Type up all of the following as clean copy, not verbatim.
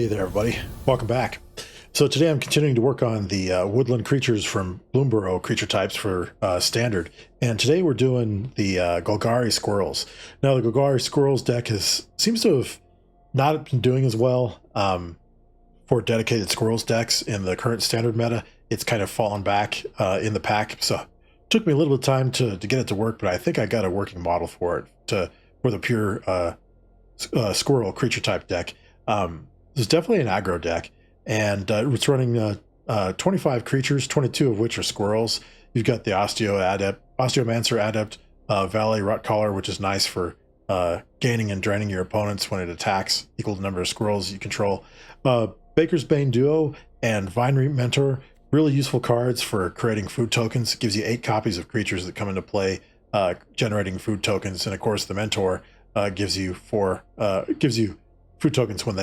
there, everybody. Welcome back. So today I'm continuing to work on the woodland creatures from Bloomburrow creature types for standard. And today we're doing the Golgari Squirrels. Now the Golgari Squirrels deck seems to have not been doing as well for dedicated Squirrels decks in the current standard meta. It's kind of fallen back in the pack. So it took me a little bit of time to get it to work, but I think I got a working model for it for the pure squirrel creature type deck. It's definitely an aggro deck, and it's running 25 creatures, 22 of which are squirrels. You've got the Osteomancer Adept, Valley Rotcaller, which is nice for gaining and draining your opponents when it attacks, equal to the number of squirrels you control. Baker's Bane Duo and Vine Mentor, really useful cards for creating food tokens. It gives you 8 copies of creatures that come into play, generating food tokens, and of course the Mentor gives you food tokens when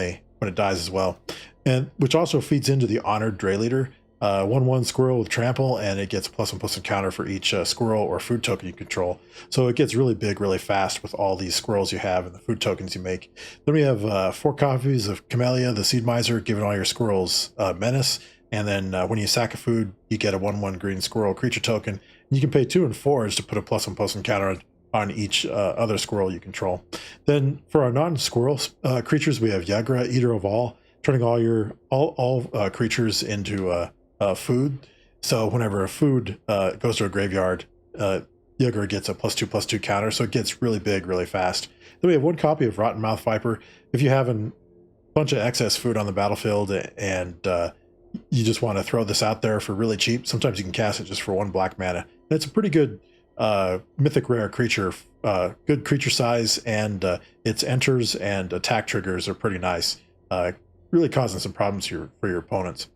it dies as well, and which also feeds into the Honored Dray Leader, 1/1 squirrel with trample, and it gets +1/+1 counter for each squirrel or food token you control. So it gets really big really fast with all these squirrels you have and the food tokens you make. Then we have 4 copies of Camellia, the Seed Miser, giving all your squirrels menace, and then when you sack a food, you get a 1/1 green squirrel creature token, and you can pay 2 and 4s to put a +1/+1 counter on each other squirrel you control. Then for our non-squirrel creatures, we have Yagra, Eater of All, turning all creatures into food. So whenever a food goes to a graveyard, Yagra gets a +2/+2 counter, so it gets really big really fast. Then we have 1 copy of Rotten Mouth Viper. If you have a bunch of excess food on the battlefield and you just want to throw this out there for really cheap, sometimes you can cast it just for 1 black mana. And it's a pretty good mythic rare creature, good creature size, and its enters and attack triggers are pretty nice, really causing some problems here for your opponents.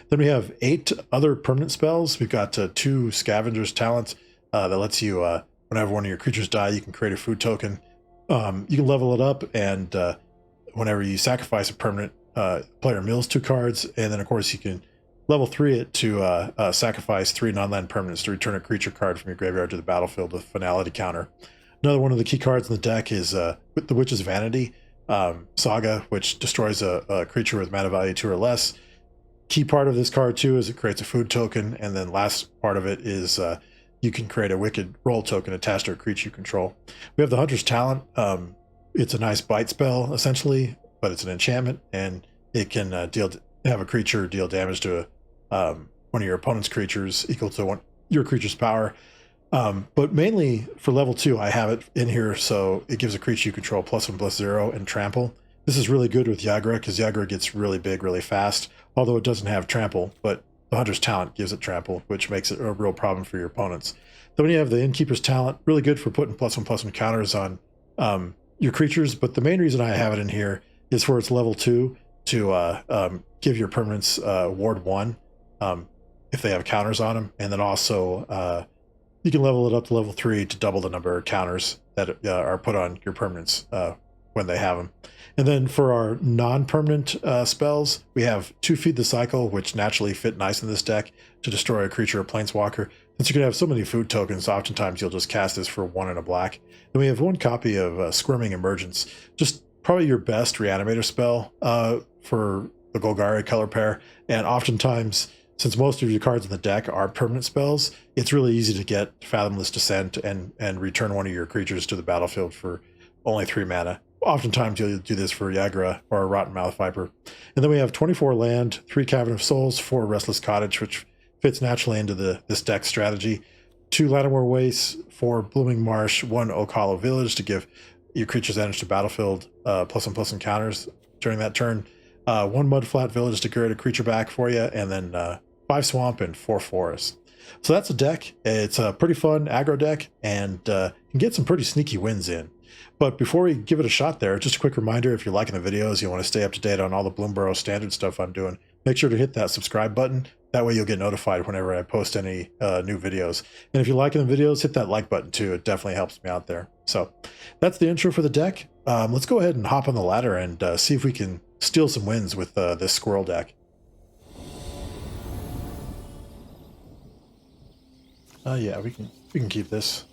Then we have 8 other permanent spells. We've got 2 Scavenger's Talents that lets you, whenever one of your creatures die, you can create a food token. You can level it up, and whenever you sacrifice a permanent, player mills 2 cards, and then of course you can level 3 it to sacrifice 3 non-land permanents to return a creature card from your graveyard to the battlefield with finality counter. Another one of the key cards in the deck is the Witch's Vanity Saga, which destroys a creature with mana value 2 or less. Key part of this card too is it creates a food token, and then last part of it is you can create a Wicked Roll token attached to a creature you control. We have the Hunter's Talent. It's a nice bite spell essentially, but it's an enchantment, and it can have a creature deal damage to one of your opponent's creatures equal to your creature's power. But mainly for level 2, I have it in here so it gives a creature you control +1/+0 and trample. This is really good with Yagra because Yagra gets really big really fast, although it doesn't have trample, but the Hunter's Talent gives it trample, which makes it a real problem for your opponents. Then when you have the Innkeeper's Talent, really good for putting +1/+1 counters on your creatures, but the main reason I have it in here is for its level 2 to give your permanents ward 1 if they have counters on them, and then also you can level it up to level 3 to double the number of counters that are put on your permanents when they have them. And then for our non-permanent spells, we have 2 Feed the Cycle, which naturally fit nice in this deck to destroy a creature or planeswalker. Since you can have so many food tokens, oftentimes you'll just cast this for 1 and a black. Then we have 1 copy of Squirming Emergence, just probably your best reanimator spell for the Golgari color pair, and oftentimes, since most of your cards in the deck are permanent spells, it's really easy to get Fathomless Descent and return one of your creatures to the battlefield for only 3 mana. Oftentimes you'll do this for Yagra or a Rotten Mouth Viper. And then we have 24 land, 3 Cavern of Souls, 4 Restless Cottage, which fits naturally into this deck strategy, 2 Lattimore Wastes, 4 Blooming Marsh, 1 Oak Hollow Village to give your creatures energy to battlefield +1/+1 counters during that turn, 1 Mudflat Village to create a creature back for you, and then 5 Swamp and 4 Forest. So that's a deck. It's a pretty fun aggro deck, and can get some pretty sneaky wins in. But before we give it a shot there, just a quick reminder, if you're liking the videos, you want to stay up to date on all the Bloomburrow standard stuff I'm doing, make sure to hit that subscribe button. That way you'll get notified whenever I post any new videos. And if you're liking the videos, hit that like button too. It definitely helps me out there. So that's the intro for the deck. Let's go ahead and hop on the ladder and see if we can steal some wins with this squirrel deck. Yeah, we can keep this.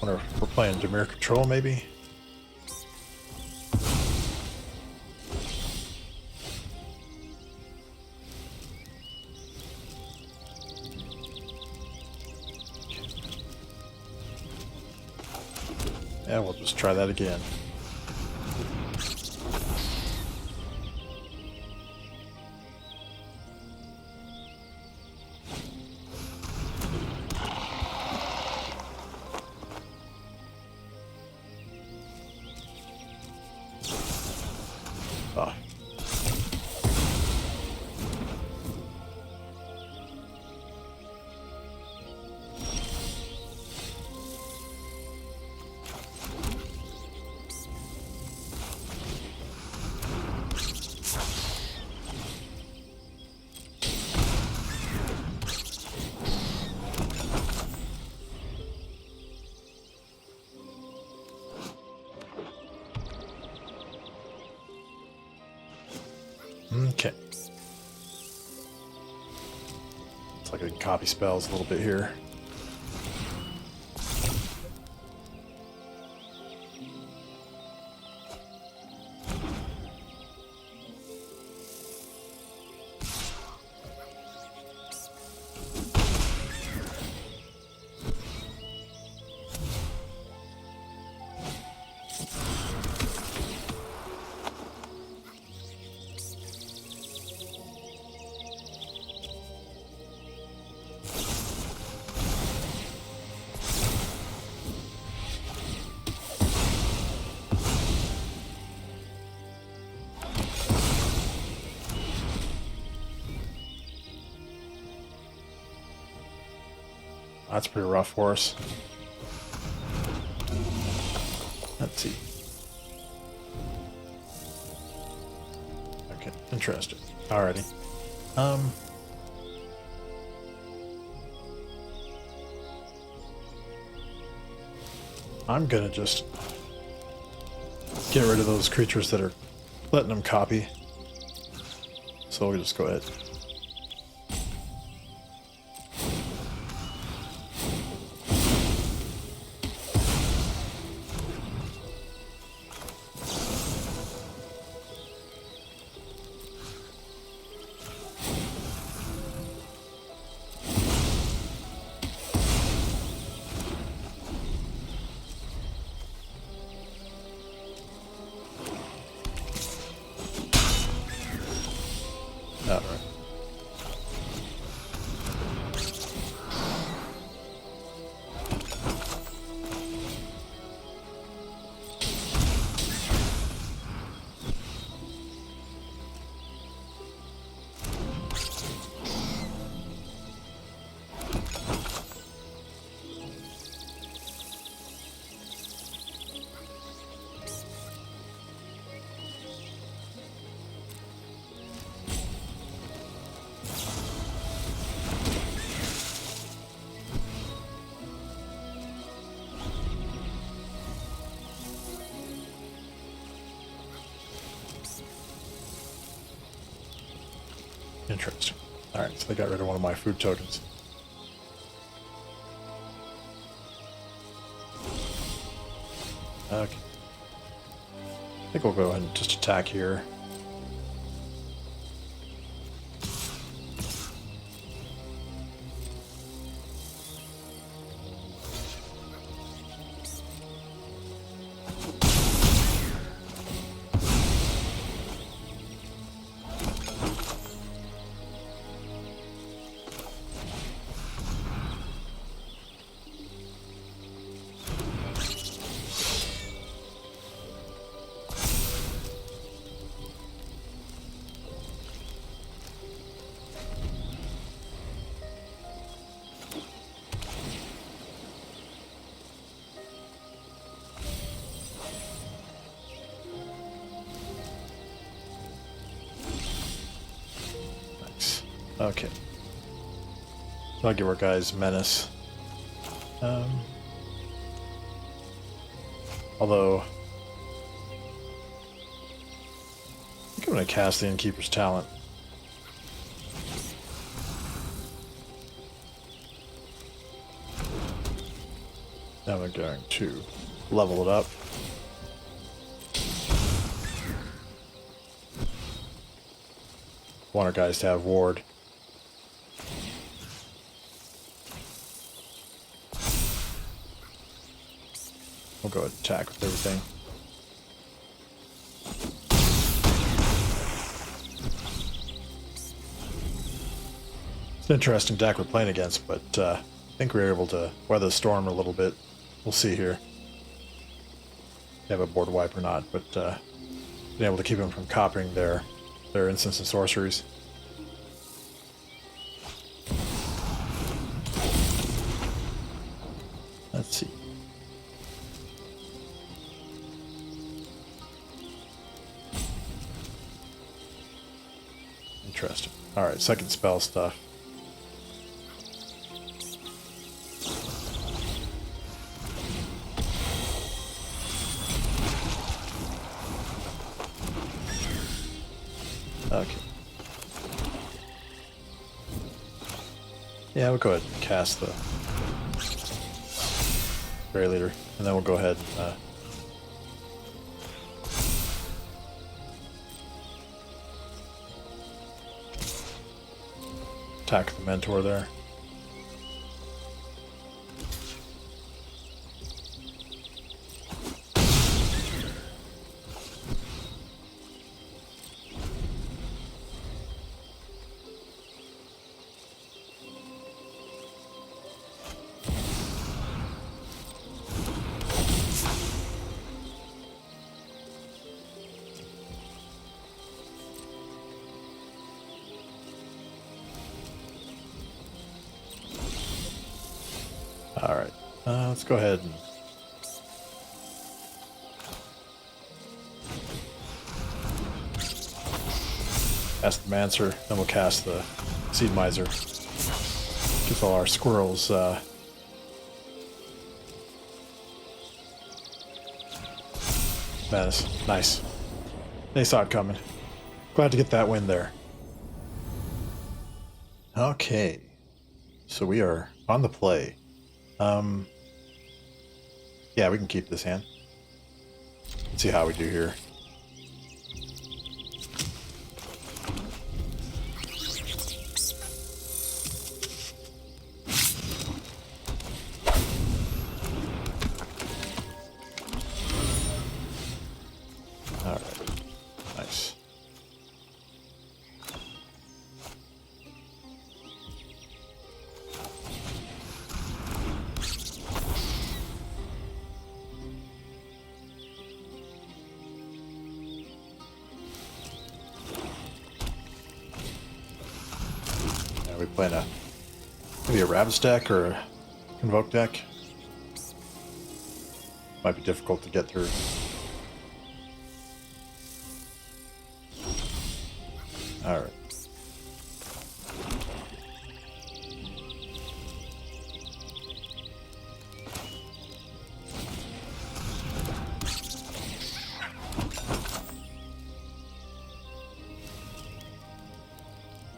wonder if we're playing Dimir Control, maybe? Yeah, we'll just try that again. Oh. Okay. It's like I can copy spells a little bit here. That's pretty rough for us. Let's see. Okay, interesting. Alrighty. I'm gonna just get rid of those creatures that are letting them copy. So we'll just go ahead. All right. Interesting. Alright, so they got rid of one of my food tokens. Okay. I think we'll go ahead and just attack here. Okay. I'll give our guys menace. Although I think I'm gonna cast the Innkeeper's Talent. Now we're going to level it up. Want our guys to have ward. We'll go ahead and attack with everything. It's an interesting deck we're playing against, but I think we were able to weather the storm a little bit. We'll see here. They have a board wipe or not, but been able to keep them from copying their instants and sorceries. Let's see. Interesting. Alright, second spell stuff. Okay. Yeah, we'll go ahead and cast the Fairy Leader, and then we'll go ahead and attack the Mentor there. Alright, let's go ahead and cast the Mancer, then we'll cast the Seed Miser. Gives all our squirrels menace. Nice. They saw it coming. Glad to get that win there. Okay, so we are on the play. Yeah, we can keep this hand. Let's see how we do here. All right, nice. We playing maybe a Rabbit deck or a Convoke deck. Might be difficult to get through. All right.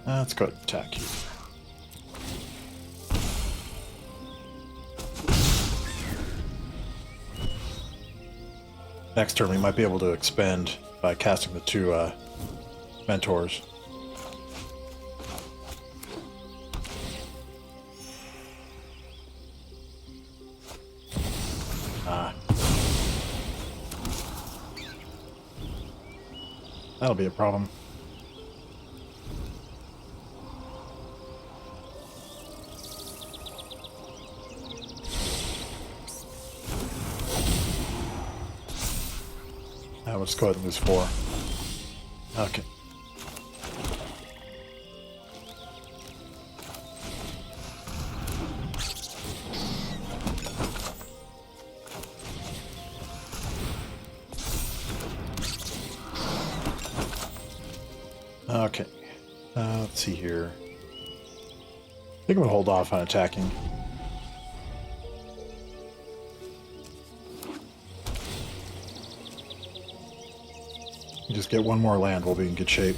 Let's go ahead and attack you. Next turn we might be able to expend by casting the two Mentors. That'll be a problem. Let's go ahead and lose 4. Okay. Okay. Let's see here. I think I'm gonna hold off on attacking. Just get one more land, we'll be in good shape.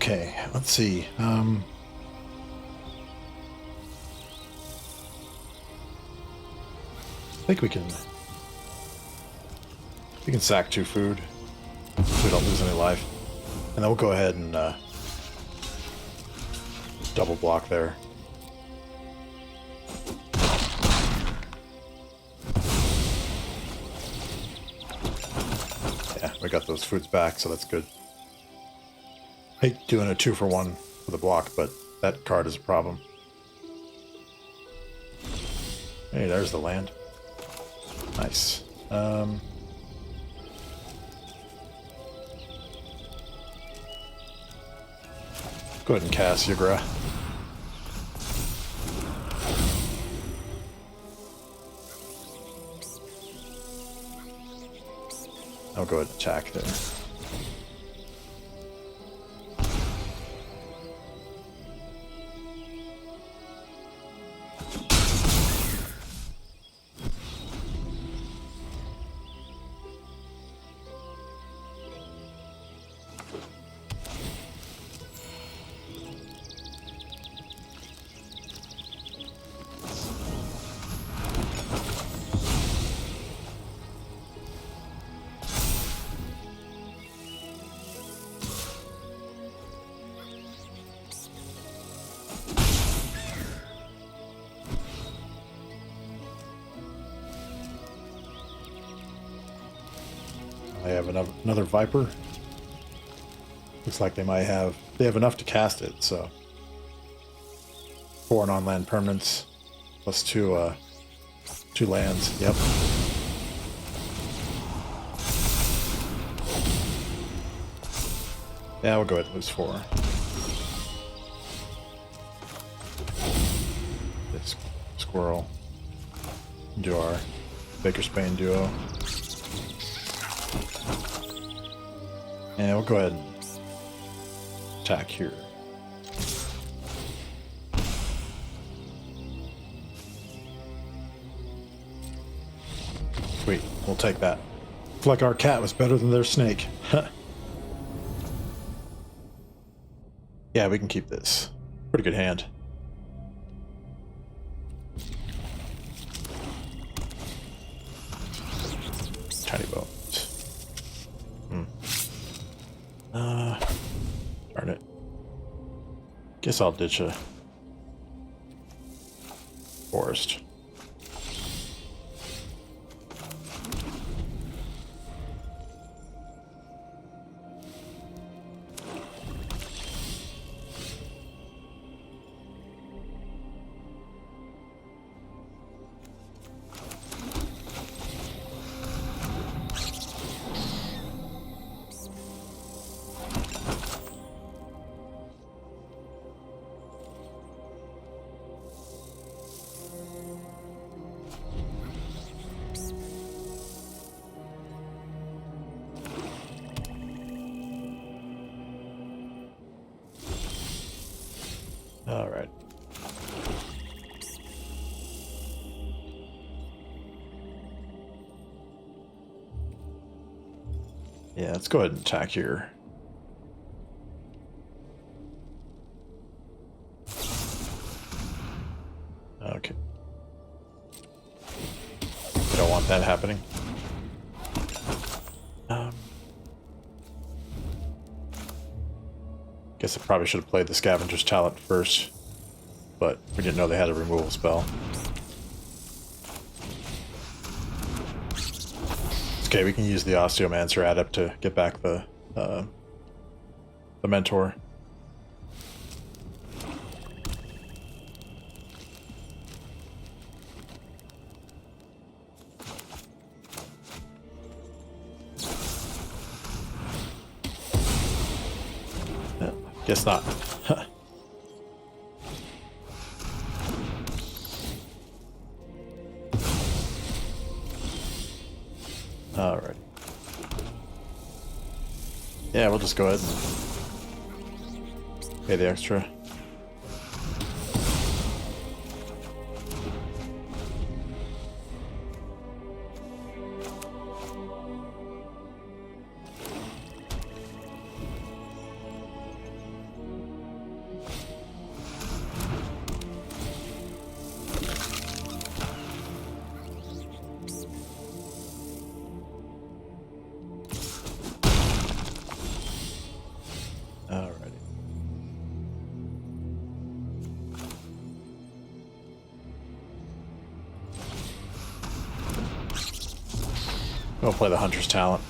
Okay, let's see. I think we can sack 2 food so we don't lose any life, and then we'll go ahead and double block there. Yeah, we got those foods back, so that's good. Hate doing a 2-for-1 for the block, but that card is a problem. Hey, there's the land. Nice. Go ahead and cast Yagra. I'll go ahead and attack there. I have another Viper. Looks like they have enough to cast it, so 4 non-land permanents plus 2 lands. Yep. Yeah, we'll go ahead and lose 4. This squirrel. Do our Baker Spain duo. And we'll go ahead and attack here. Sweet, we'll take that. Looks like our cat was better than their snake. Yeah, we can keep this. Pretty good hand. Tiny bones. Darn it. Guess I'll ditch a forest. All right. Yeah, let's go ahead and attack here. Okay. I don't want that happening. Guess I probably should have played the Scavenger's Talent first, but we didn't know they had a removal spell. Okay, we can use the Osteomancer Adept to get back the Mentor. Guess not. Alright. Yeah, we'll just go ahead and pay the extra. We'll play the Hunter's Talent.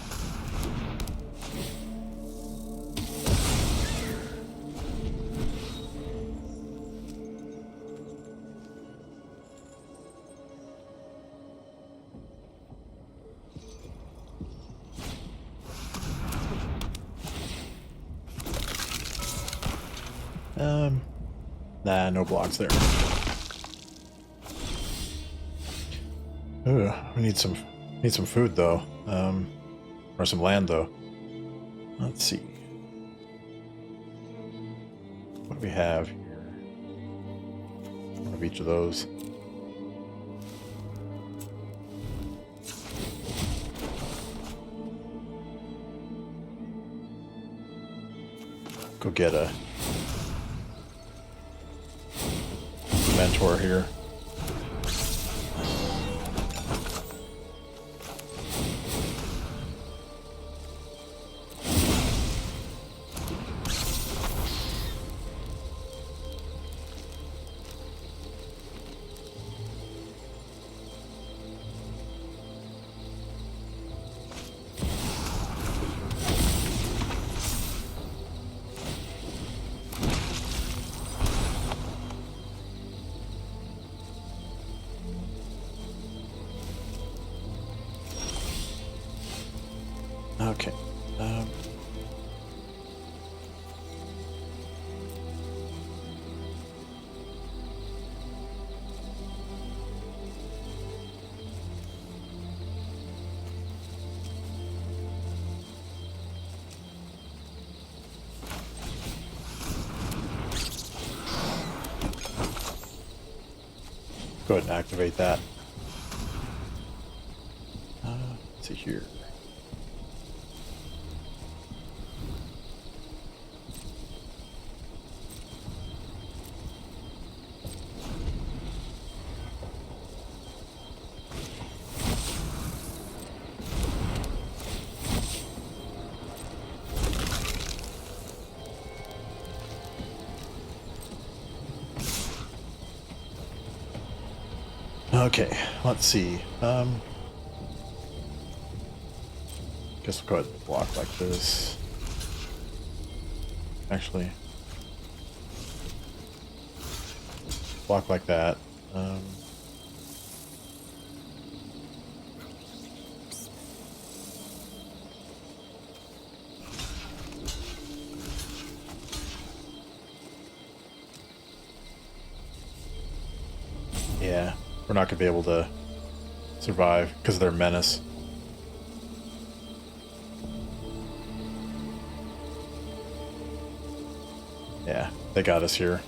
Nah, no blocks there. Ooh, we need some food though, or some land though. Let's see. What do we have here? One of each of those. Go get a mentor here. Okay. Go ahead and activate that. Let's see here. Okay, let's see. Guess we'll go ahead and block like this. Actually, block like that. Yeah. We're not going to be able to survive because of their menace. Yeah, they got us here.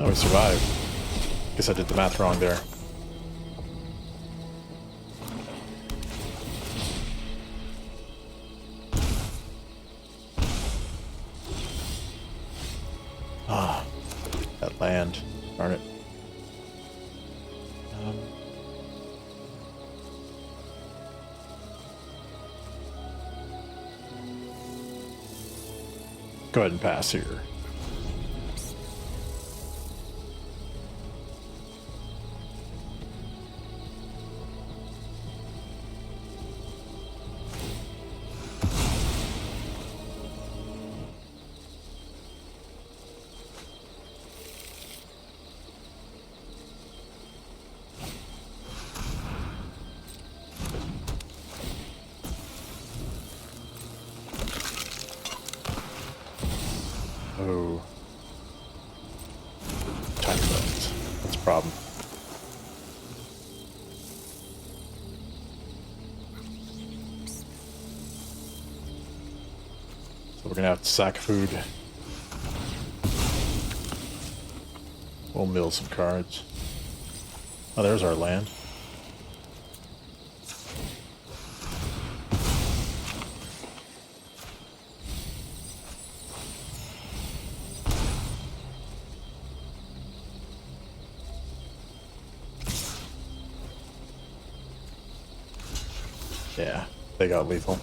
Oh, we survived. Guess I did the math wrong there. That land. Darn it. Go ahead and pass here. Oh. Time zones. That's a problem. So we're gonna have to sack food. We'll mill some cards. Oh, there's our land. Yeah, they got lethal.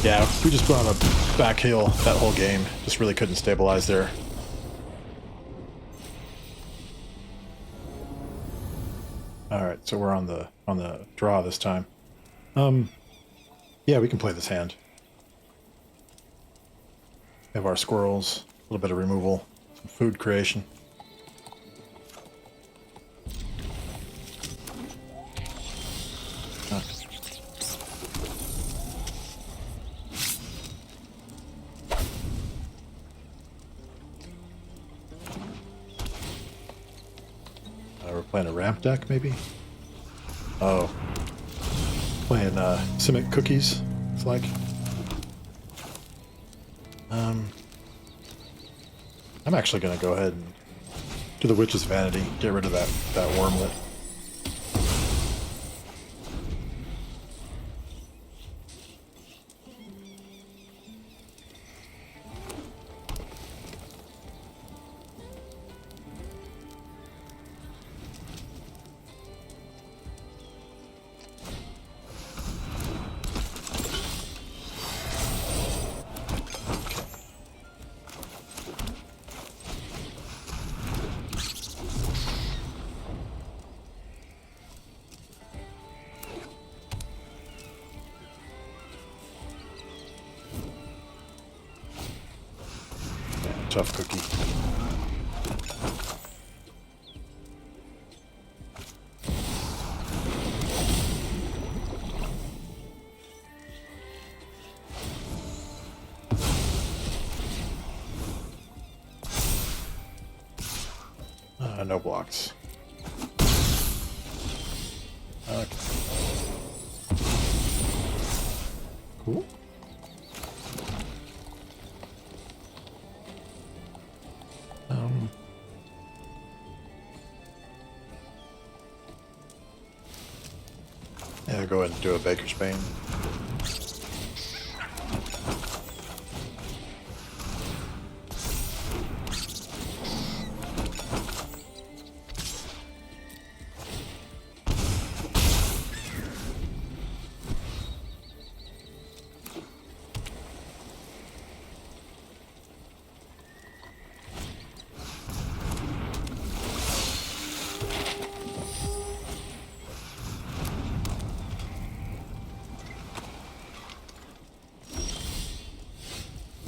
Yeah, we just went on a back hill that whole game. Just really couldn't stabilize there. All right, so we're on the draw this time. Yeah, we can play this hand. We have our squirrels, a little bit of removal, some food creation. We're playing a ramp deck, maybe? Oh. Playing Simic Cookies, it's like. I'm actually going to go ahead and do the Witch's Vanity, get rid of that wormlet. Tough cookie. No blocks. Okay. Cool. Yeah, go ahead and do a Baker's Bane.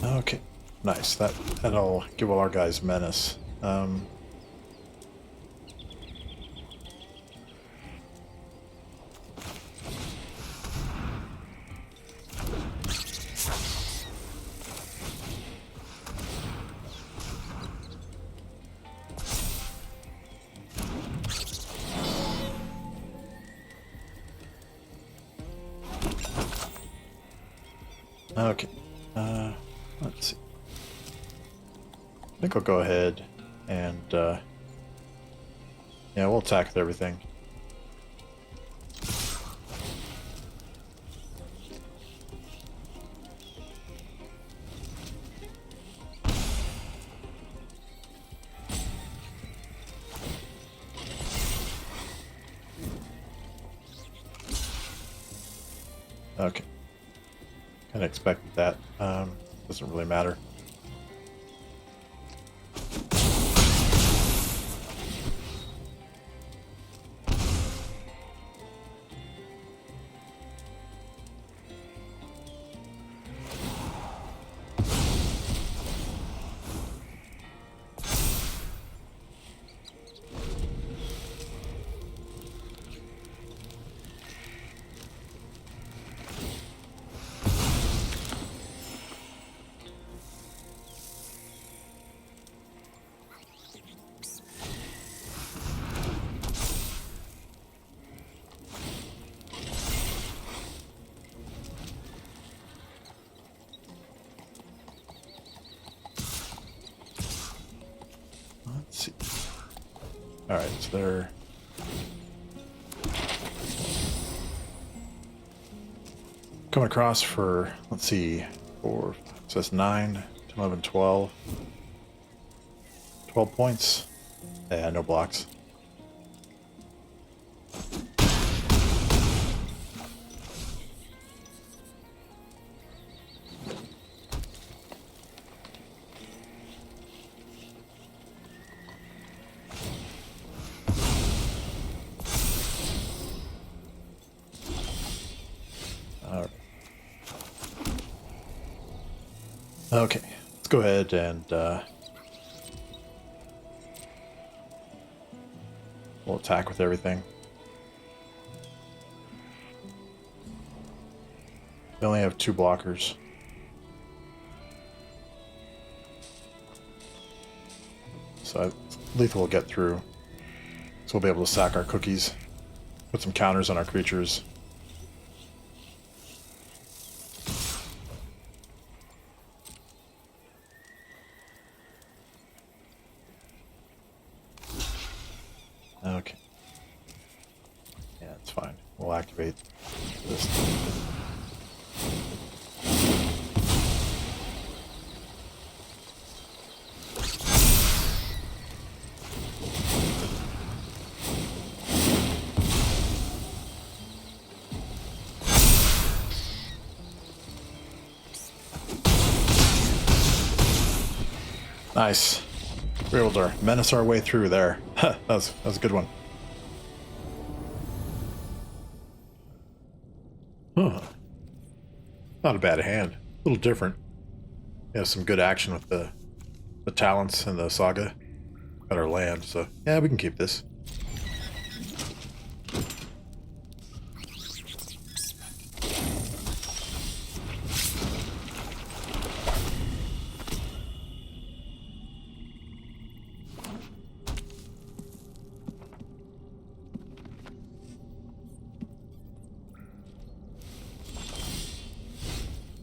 Okay, nice. That'll give all our guys menace. Okay. Let's see. I think I'll go ahead and yeah, we'll attack with everything. Okay. Kind of expected that. Doesn't really matter. Let's see. All right, so they're coming across for, let's see, 4, so that's 9, 10, 11, 12. 12 points. Yeah, no blocks. All right. Okay, let's go ahead and we'll attack with everything. We only have 2 blockers. So lethal will get through. So we'll be able to sack our cookies. Put some counters on our creatures. Okay. Yeah, it's fine. We'll activate this. Nice. We were able to menace our way through there. that was a good one. Huh. Not a bad hand. A little different. We have some good action with the talents and the saga. Got our land, so yeah, we can keep this.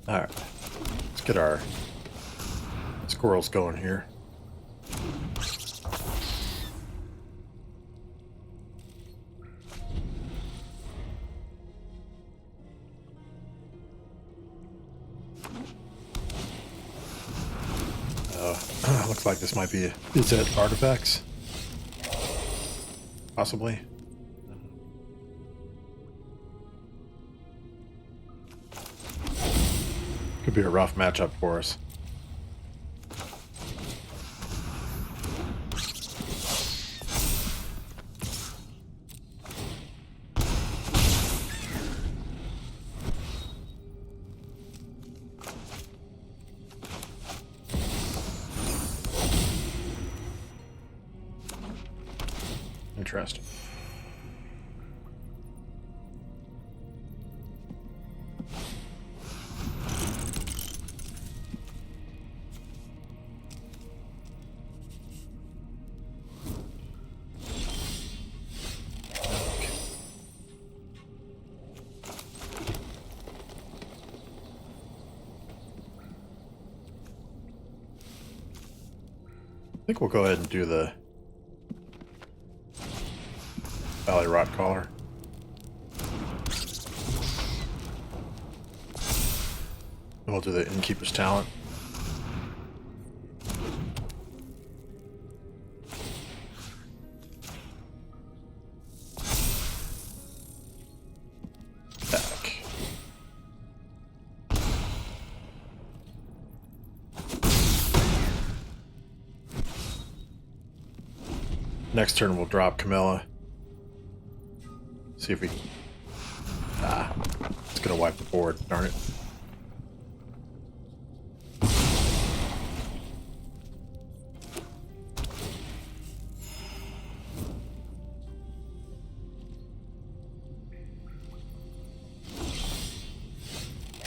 Alright, let's get our squirrels going here. Looks like this might be... Is it artifacts? Possibly. Could be a rough matchup for us. Interesting. I think we'll go ahead and do the Valley Rot Collar. And we'll do the Innkeeper's Talent. Back. Next turn we'll drop Camilla. See if we... Ah, it's gonna wipe the board, darn it.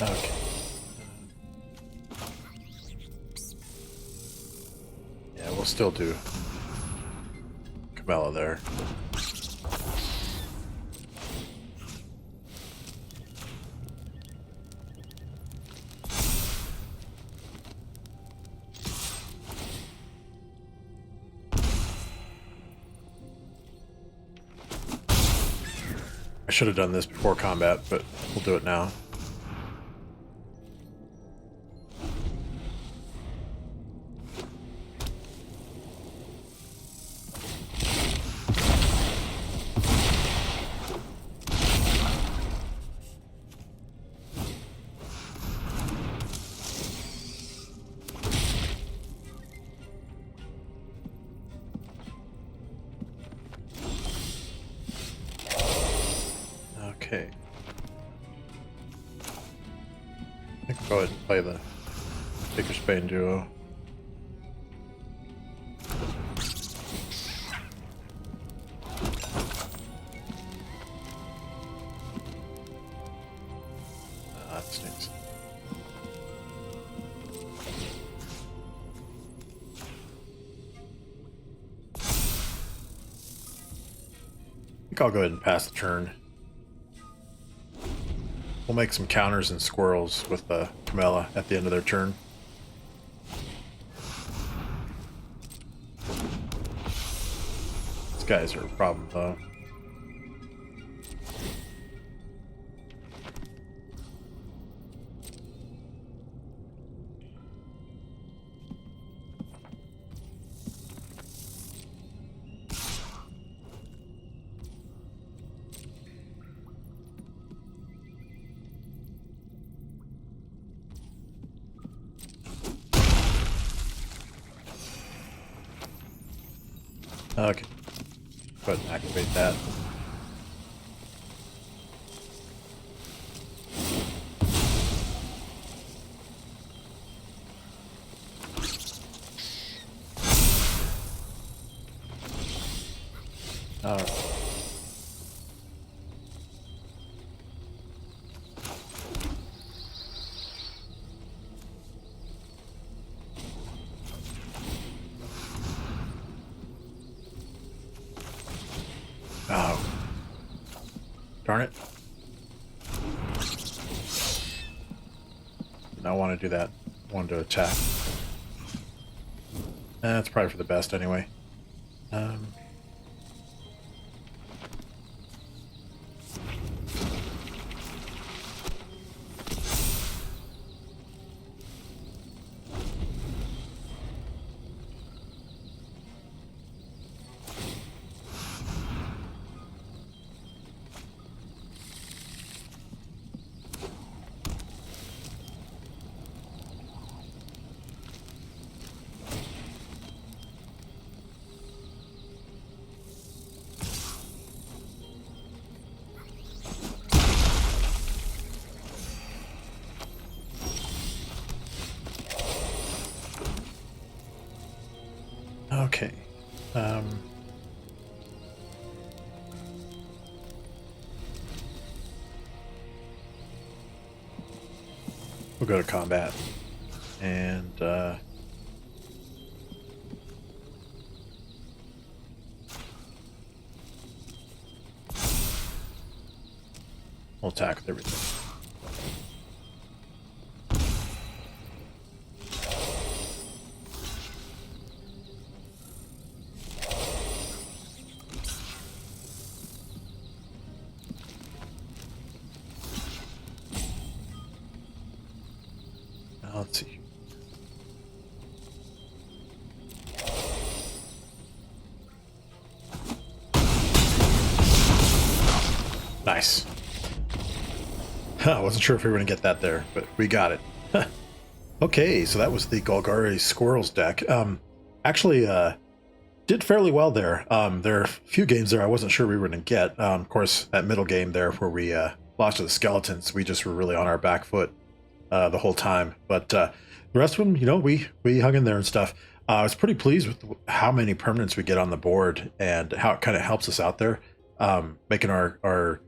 Okay. Yeah, we'll still do Camilla there. I should have done this before combat, but we'll do it now. Okay. I can go ahead and play the Baker Spain duo. That stinks. I think I'll go ahead and pass the turn. We'll make some counters and squirrels with the Camella at the end of their turn. These guys are a problem, though. Okay, go ahead and activate that. All right. Oh. Darn it. Did not want to do that. Wanted to attack. That's probably for the best anyway. Okay. We'll go to combat. And, we'll attack with everything. Let's see. Nice. I wasn't sure if we were going to get that there, but we got it. Okay, so that was the Golgari Squirrels deck. Actually, did fairly well there. There are a few games there I wasn't sure we were going to get. Of course, that middle game there where we lost to the skeletons, we just were really on our back foot the whole time. But the rest of them, you know, we hung in there and stuff. I was pretty pleased with how many permanents we get on the board and how it kind of helps us out there, making our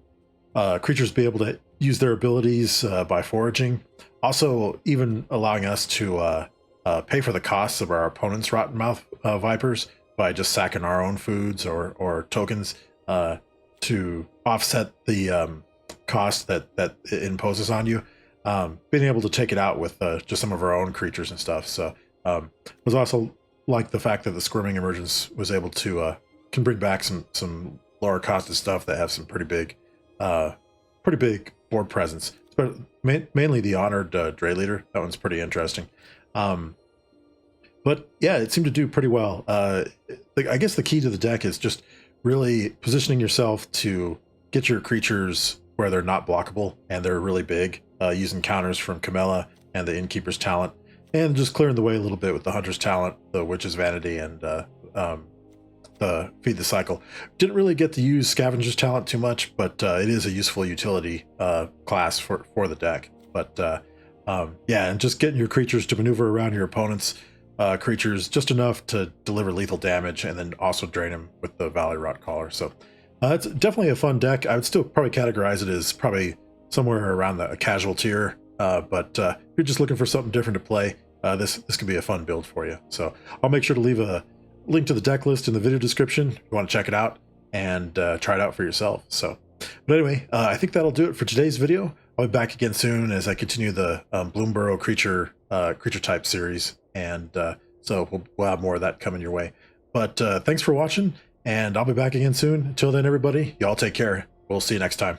creatures be able to use their abilities by foraging. Also, even allowing us to pay for the costs of our opponent's Rotten Mouth Vipers by just sacking our own foods or tokens to offset the cost that it imposes on you. Being able to take it out with just some of our own creatures and stuff. So was also like the fact that the Squirming Emergence was able to can bring back some lower costed stuff that have some pretty big board presence. But mainly the Honored Dray Leader. That one's pretty interesting. But yeah, it seemed to do pretty well. I guess the key to the deck is just really positioning yourself to get your creatures where they're not blockable and they're really big, using counters from Camella and the Innkeeper's Talent, and just clearing the way a little bit with the Hunter's Talent, the Witch's Vanity, and the Feed the Cycle. Didn't really get to use Scavenger's Talent too much, but it is a useful utility class for the deck. But Yeah, and just getting your creatures to maneuver around your opponent's creatures just enough to deliver lethal damage, and then also drain them with the Valley Rot Caller. So it's definitely a fun deck. I would still probably categorize it as probably somewhere around the casual tier, but if you're just looking for something different to play, this can be a fun build for you. So I'll make sure to leave a link to the deck list in the video description if you want to check it out and try it out for yourself. So, but anyway, I think that'll do it for today's video. I'll be back again soon as I continue the Bloomburrow creature type series, and so we'll have more of that coming your way. But thanks for watching, and I'll be back again soon. Until then, everybody, y'all take care. We'll see you next time.